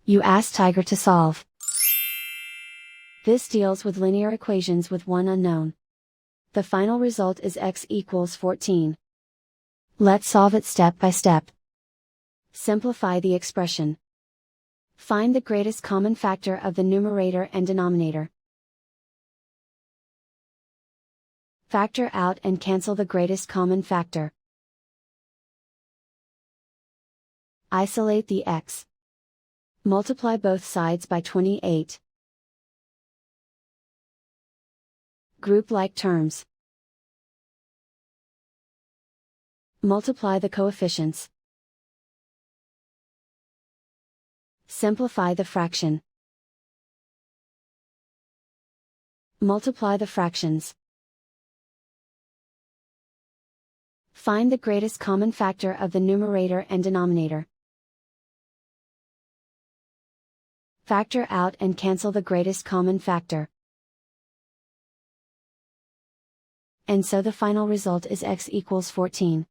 You ask Tiger to solve. This deals with linear equations with one unknown. The final result is x equals 14. Let's solve it step by step. Simplify the expression. Find the greatest common factor of the numerator and denominator. Factor out and cancel the greatest common factor. Isolate the x. Multiply both sides by 28. Group like terms. Multiply the coefficients. Simplify the fraction. Multiply the fractions. Find the greatest common factor of the numerator and denominator. Factor out and cancel the greatest common factor. And so the final result is x equals 14.